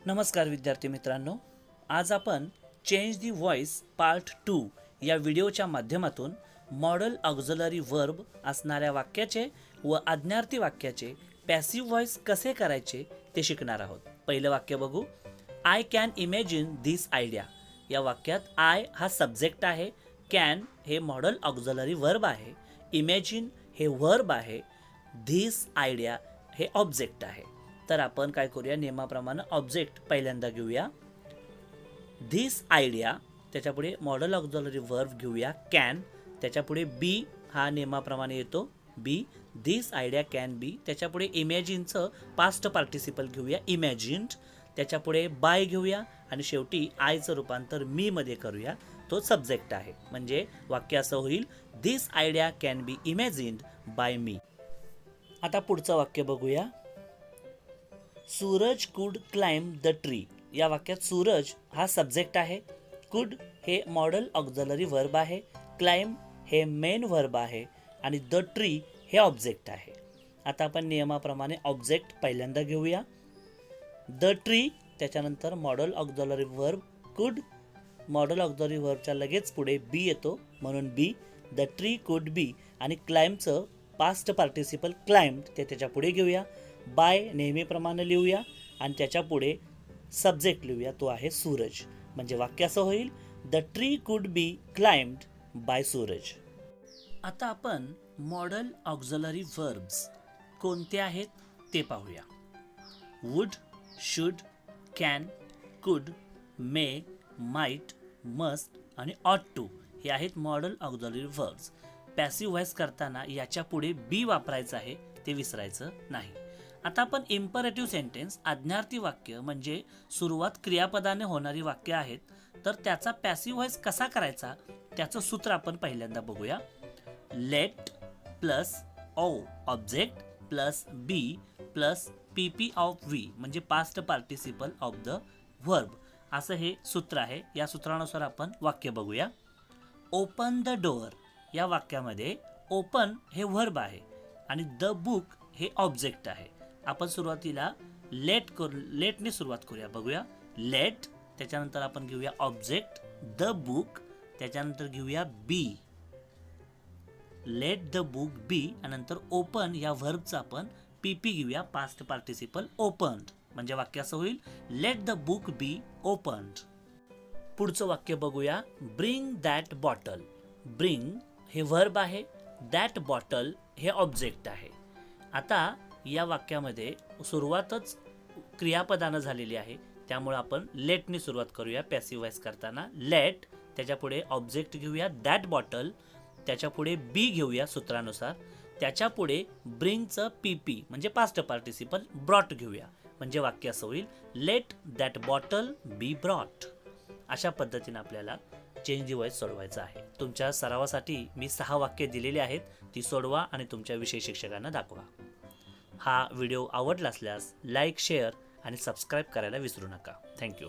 नमस्कार विद्यार्थी मित्रांनो, आज आपण चेंज दी व्हॉइस पार्ट 2 या व्हिडिओच्या माध्यमातून मॉडल ऑक्झिलरी वर्ब असणाऱ्या वाक्याचे व आज्ञार्थी वाक्याचे पॅसिव्ह व्हॉइस कसे करायचे ते शिकणार आहोत। पहिलं वाक्य बघू। I can imagine this idea. या वाक्यात आय हा सब्जेक्ट आहे, कॅन हे मॉडल ऑक्झिलरी वर्ब आहे, इमॅजिन हे वर्ब आहे, धिस आयडिया हे ऑब्जेक्ट आहे। तर आपण काय करूया, नियमाप्रमाणे ऑब्जेक्ट पहिल्यांदा घेऊया धिस आयडिया, त्याच्यापुढे मॉडल ऑक्झिलरी वर्ब घेऊया कॅन, त्याच्यापुढे बी हा नियमाप्रमाणे येतो बी, धिस आयडिया कॅन बी, त्याच्यापुढे इमॅजिनचं पास्ट पार्टिसिपल घेऊया इमॅजिन्ड, त्याच्यापुढे बाय घेऊया आणि शेवटी आयचं रूपांतर मी मध्ये करूया, तो सब्जेक्ट आहे। म्हणजे वाक्य असं होईल, this idea can be imagined by me. आता पुढचं वाक्य बघूया। सूरज कुड क्लाइंब द ट्री। या वाक्यात सूरज हा सब्जेक्ट आहे, कुड हे मॉडल ऑक्झिलरी वर्ब आहे, क्लाइंब हे मेन वर्ब आहे आणि द ट्री हे ऑब्जेक्ट आहे। आता आपण नियमाप्रमाणे ऑब्जेक्ट पहिल्यांदा घेऊया द ट्री, त्याच्यानंतर मॉडल ऑक्झिलरी वर्ब कुड, मॉडल ऑक्झिलरी वर्बच्या लगेच पुढे बी येतो म्हणून बी, द ट्री कुड बी, आणि क्लाइंबचं पास्ट पार्टिसिपल क्लाइंब्ड ते त्याच्या पुढे घेऊया, बाय नेहमीप्रमाणे लिहूया आणि त्याच्या पुढे सब्जेक्ट लिहूया, तो आहे सूरज। म्हणजे वाक्य असं होईल, the tree could be climbed bye Suraj. आता आपण मॉडल ऑक्झिलरी वर्ब्स कोणते आहेत ते पाहूया। वुड, शुड, कॅन, कुड, मे, माइट, मस्ट आणि ऑट टू हे आहेत modal auxiliary verbs. Passive voice करताना याच्या पुढे बी वापरायचं आहे, ते विसरायचं नाही। आता आपण इम्परेटिव्ह सेंटेन्स आज्ञार्थी वाक्य म्हणजे सुरुवात क्रियापदाने होणारी वाक्य आहेत, तर त्याचा पॅसिव्ह व्हॉइस कसा करायचा त्याचं सूत्र आपण पहिल्यांदा बघूया। Let plus O object plus B plus PP of V म्हणजे past participle of the verb, असं हे सूत्र आहे। या सूत्रानुसार आपण वाक्य बघूया। ओपन द डोअर या वाक्यामध्ये ओपन हे वर्ब आहे आणि द बुक हे ऑब्जेक्ट आहे। आपण सुरुवातीला लेटने सुरुवात करूया, बघूया लेट, त्याच्यानंतर आपण घेऊया ऑब्जेक्ट द बुक, त्याच्यानंतर घेऊया बी, लेट द बुक बी, आणि नंतर ओपन या व्हर्बचा आपण पीपी घेऊया पास्ट पार्टिसिपल ओपन्ड, म्हणजे वाक्य असं होईल, let the book be opened. पुढचं वाक्य बघूया। Bring that bottle. ब्रिंग हे वर्ब आहे, दॅट बॉटल हे ऑब्जेक्ट आहे। आता या वाक्यामध्ये सुरुवातच क्रियापदानं झालेली आहे, त्यामुळे आपण लेटने सुरुवात करूया पॅसिव्ह व्हॉइस करताना। लेट, त्याच्यापुढे ऑब्जेक्ट घेऊया दॅट बॉटल, त्याच्यापुढे बी घेऊया सूत्रानुसार, त्याच्यापुढे ब्रिंगचं पीपी म्हणजे पास्ट पार्टिसिपल ब्रॉट घेऊया, म्हणजे वाक्य असं होईल, let that bottle be brought. अशा पद्धतीने आपल्याला चेंज दी व्हॉइस सोडवायचं आहे। तुमच्या सरावासाठी मी 6 वाक्य दिलेली आहेत, ती सोडवा आणि तुमच्या विषय शिक्षकांना दाखवा। हा व्हिडिओ आवडला असल्यास लाईक, शेअर आणि सबस्क्राईब करायला विसरू नका। थँक्यू।